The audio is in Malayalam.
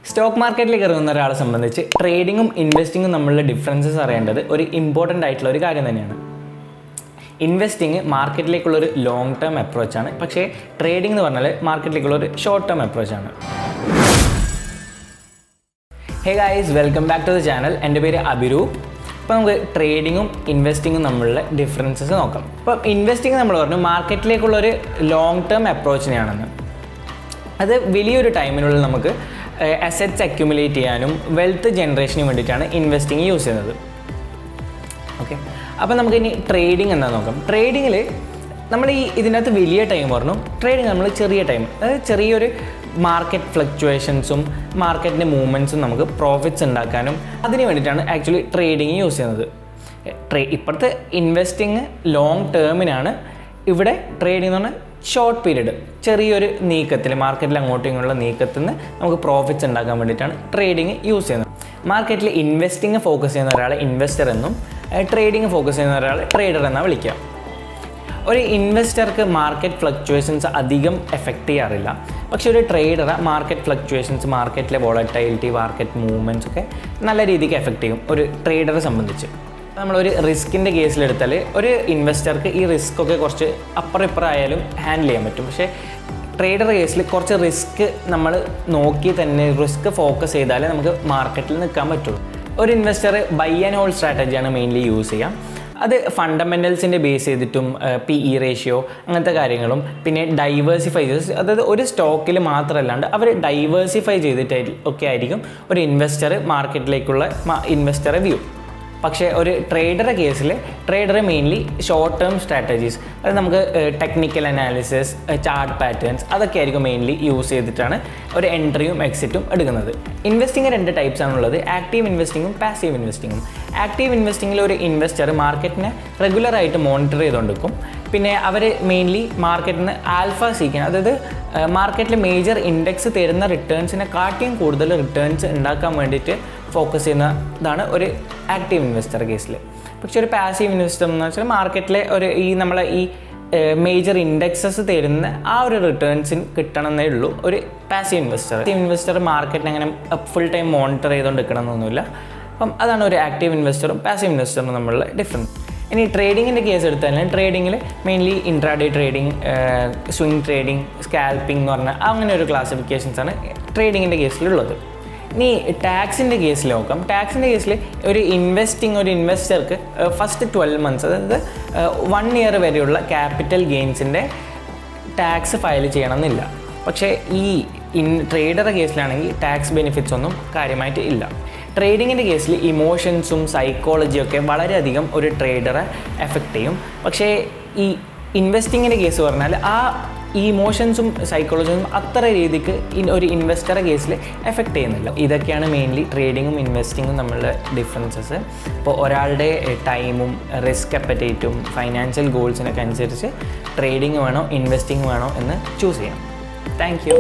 സ്റ്റോക്ക് മാർക്കറ്റിലേക്ക് ഇറങ്ങുന്ന ഒരാളെ സംബന്ധിച്ച് ട്രേഡിങ്ങും ഇൻവെസ്റ്റിങ്ങും തമ്മിലുള്ള ഡിഫറൻസസ് അറിയേണ്ടത് ഒരു ഇമ്പോർട്ടൻ്റ് ആയിട്ടുള്ള ഒരു കാര്യം തന്നെയാണ്. ഇൻവെസ്റ്റിംഗ് മാർക്കറ്റിലേക്കുള്ളൊരു ലോങ് ടേം അപ്രോച്ചാണ്, പക്ഷേ ട്രേഡിംഗ് എന്ന് പറഞ്ഞാൽ മാർക്കറ്റിലേക്കുള്ളൊരു ഷോർട്ട് ടേം അപ്രോച്ചാണ്. Hey guys, welcome back to the channel. എൻ്റെ പേര് അഭിരൂപ്. അപ്പോൾ നമുക്ക് ട്രേഡിങ്ങും ഇൻവെസ്റ്റിങ്ങും തമ്മിലുള്ള ഡിഫറൻസസ് നോക്കാം. അപ്പോൾ ഇൻവെസ്റ്റിംഗ് നമ്മൾ പറഞ്ഞു മാർക്കറ്റിലേക്കുള്ളൊരു ലോങ് ടേം അപ്രോച്ചിനെയാണെന്ന്. അത് വലിയൊരു ടൈമിനുള്ളിൽ നമുക്ക് അസറ്റ്സ് അക്യുമുലേറ്റ് ചെയ്യാനും വെൽത്ത് ജനറേഷനും വേണ്ടിയിട്ടാണ് ഇൻവെസ്റ്റിംഗ് യൂസ് ചെയ്യുന്നത്. ഓക്കെ, അപ്പോൾ നമുക്കിനി ട്രേഡിംഗ് എന്താ നോക്കാം. ട്രേഡിങ്ങിൽ നമ്മൾ ഇതിനകത്ത് വലിയ ടൈം പറഞ്ഞു, ട്രേഡിങ് നമ്മൾ ചെറിയ ടൈം, അതായത് ചെറിയൊരു മാർക്കറ്റ് ഫ്ലക്ച്വേഷൻസും മാർക്കറ്റിൻ്റെ മൂവ്മെൻറ്റ്സും നമുക്ക് പ്രോഫിറ്റ്സ് ഉണ്ടാക്കാനും അതിന് വേണ്ടിയിട്ടാണ് ആക്ച്വലി ട്രേഡിങ് യൂസ് ചെയ്യുന്നത്. ഇപ്പോഴത്തെ ഇൻവെസ്റ്റിങ് ലോങ് ടേമിനാണ്, ഇവിടെ ട്രേഡിംഗ് എന്ന് പറഞ്ഞാൽ ഷോർട്ട് പീരീഡ്, ചെറിയൊരു നീക്കത്തിൽ മാർക്കറ്റിൽ അങ്ങോട്ടും ഇങ്ങോട്ടുള്ള നീക്കത്തിൽ നിന്ന് നമുക്ക് പ്രോഫിറ്റ്സ് ഉണ്ടാക്കാൻ വേണ്ടിയിട്ടാണ് ട്രേഡിങ് യൂസ് ചെയ്യുന്നത്. മാർക്കറ്റിൽ ഇൻവെസ്റ്റിംഗ് ഫോക്കസ് ചെയ്യുന്ന ഒരാളെ ഇൻവെസ്റ്റർ എന്നും ട്രേഡിംഗ് ഫോക്കസ് ചെയ്യുന്ന ഒരാളെ ട്രേഡർ എന്നാണ് വിളിക്കുക. ഒരു ഇൻവെസ്റ്റർക്ക് മാർക്കറ്റ് ഫ്ലക്ച്വേഷൻസ് അധികം എഫക്റ്റ് ചെയ്യാറില്ല, പക്ഷേ ഒരു ട്രേഡറെ മാർക്കറ്റ് ഫ്ലക്ച്വേഷൻസ്, മാർക്കറ്റിലെ വോളറ്റിലിറ്റി, മാർക്കറ്റ് മൂവ്മെൻറ്റ്സ് ഒക്കെ നല്ല രീതിക്ക് എഫക്റ്റ് ചെയ്യും ഒരു ട്രേഡറെ സംബന്ധിച്ച്. നമ്മളൊരു റിസ്കിൻ്റെ കേസിലെടുത്താൽ ഒരു ഇൻവെസ്റ്റർക്ക് ഈ റിസ്ക് ഒക്കെ കുറച്ച് അപ്പുറം ഇപ്പുറം ആയാലും ഹാൻഡിൽ ചെയ്യാൻ പറ്റും. പക്ഷേ ട്രേഡർ കേസിൽ കുറച്ച് റിസ്ക് നമ്മൾ നോക്കി തന്നെ റിസ്ക് ഫോക്കസ് ചെയ്താലേ നമുക്ക് മാർക്കറ്റിൽ നിൽക്കാൻ പറ്റുള്ളൂ. ഒരു ഇൻവെസ്റ്റർ ബൈ ആൻഡ് ഹോൾഡ് സ്ട്രാറ്റജിയാണ് മെയിൻലി യൂസ് ചെയ്യുക. അത് ഫണ്ടമെൻ്റൽസിൻ്റെ ബേസ് ചെയ്തിട്ടും PE റേഷ്യോ അങ്ങനത്തെ കാര്യങ്ങളും പിന്നെ ഡൈവേഴ്സിഫൈ ചെയ്ത്, അതായത് ഒരു സ്റ്റോക്കിൽ മാത്രമല്ലാണ്ട് അവർ ഡൈവേഴ്സിഫൈ ചെയ്തിട്ട് ഒക്കെ ആയിരിക്കും ഒരു ഇൻവെസ്റ്റർ മാർക്കറ്റിലേക്കുള്ള ഇൻവെസ്റ്ററെ വ്യൂ. പക്ഷേ ഒരു ട്രേഡറെ കേസിൽ trader mainly short term strategies, അത് നമുക്ക് ടെക്നിക്കൽ അനാലിസിസ്, ചാർട്ട് പാറ്റേൺസ് അതൊക്കെ ആയിരിക്കും മെയിൻലി യൂസ് ചെയ്തിട്ടാണ് ഒരു എൻട്രിയും എക്സിറ്റും എടുക്കുന്നത്. ഇൻവെസ്റ്റിംഗ് രണ്ട് ടൈപ്സ് ആണുള്ളത്, ആക്റ്റീവ് ഇൻവെസ്റ്റിങ്ങും പാസീവ് ഇൻവെസ്റ്റിങ്ങും. ആക്റ്റീവ് ഇൻവെസ്റ്റിങ്ങിൽ ഒരു ഇൻവെസ്റ്റർ മാർക്കറ്റിനെ റെഗുലറായിട്ട് മോണിറ്റർ ചെയ്തുകൊണ്ടിരിക്കും. പിന്നെ അവർ മെയിൻലി മാർക്കറ്റിന് ആൽഫ സീക്കാൻ, അതായത് മാർക്കറ്റിൽ മേജർ ഇൻഡെക്സ് തരുന്ന റിട്ടേൺസിനെ കാട്ടിയും കൂടുതൽ റിട്ടേൺസ് ഉണ്ടാക്കാൻ വേണ്ടിയിട്ട് ഫോക്കസ് ചെയ്യുന്നതാണ് ഒരു ആക്റ്റീവ് ഇൻവെസ്റ്റർ കേസിൽ. പക്ഷേ ഒരു പാസീവ് ഇൻവെസ്റ്റർ എന്ന് വെച്ചാൽ മാർക്കറ്റിലെ നമ്മളെ ഈ മേജർ ഇൻഡെക്സസ് തരുന്ന ആ ഒരു റിട്ടേൺസിന് കിട്ടണമെന്നേ ഉള്ളൂ ഒരു പാസീവ് ഇൻവെസ്റ്റർ. ഇൻവെസ്റ്റർ മാർക്കറ്റിനെ അങ്ങനെ ഫുൾ ടൈം മോണിറ്റർ ചെയ്തുകൊണ്ട് നിൽക്കണമെന്നൊന്നുമില്ല. അപ്പം അതാണ് ഒരു ആക്റ്റീവ് ഇൻവെസ്റ്ററും പാസീവ് ഇൻവെസ്റ്ററും തമ്മിലുള്ള ഡിഫറൻസ്. ഇനി ട്രേഡിങ്ങിൻ്റെ കേസ് എടുത്താൽ ട്രേഡിങ്ങിൽ mainly intraday trading, swing trading, scalping എന്ന് പറഞ്ഞാൽ അങ്ങനെ ഒരു ക്ലാസിഫിക്കേഷൻസാണ് ട്രേഡിങ്ങിൻ്റെ കേസിലുള്ളത്. ഇനി ടാക്സിൻ്റെ കേസിൽ നോക്കാം. ടാക്സിൻ്റെ കേസിൽ ഒരു ഇൻവെസ്റ്റർക്ക് ഫസ്റ്റ് 12 months, അതായത് 1 year വരെയുള്ള ക്യാപിറ്റൽ ഗെയിൻസിൻ്റെ ടാക്സ് ഫയൽ ചെയ്യണമെന്നില്ല. പക്ഷേ ഈ ട്രേഡറുടെ കേസിലാണെങ്കിൽ ടാക്സ് ബെനിഫിറ്റ്സ് ഒന്നും കാര്യമായിട്ട് ഇല്ല. ട്രേഡിങ്ങിൻ്റെ കേസിൽ ഇമോഷൻസും സൈക്കോളജിയും ഒക്കെ വളരെയധികം ഒരു ട്രേഡറെ എഫക്റ്റ് ചെയ്യും. പക്ഷേ ഈ ഇൻവെസ്റ്റിങ്ങിൻ്റെ കേസ് പറഞ്ഞാൽ ഈ ഇമോഷൻസും സൈക്കോളജിയും അത്ര രീതിക്ക് ഒരു ഇൻവെസ്റ്ററുടെ കേസിൽ എഫക്റ്റ് ചെയ്യുന്നില്ല. ഇതൊക്കെയാണ് മെയിൻലി ട്രേഡിങ്ങും ഇൻവെസ്റ്റിങ്ങും തമ്മിലുള്ള ഡിഫറൻസസ്. ഇപ്പോൾ ഒരാളുടെ ടൈമും റിസ്ക് അപ്പറ്റൈറ്റും ഫൈനാൻഷ്യൽ ഗോൾസിനൊക്കെ അനുസരിച്ച് ട്രേഡിങ് വേണോ ഇൻവെസ്റ്റിംഗ് വേണോ എന്ന് ചൂസ് ചെയ്യാം. Thank you.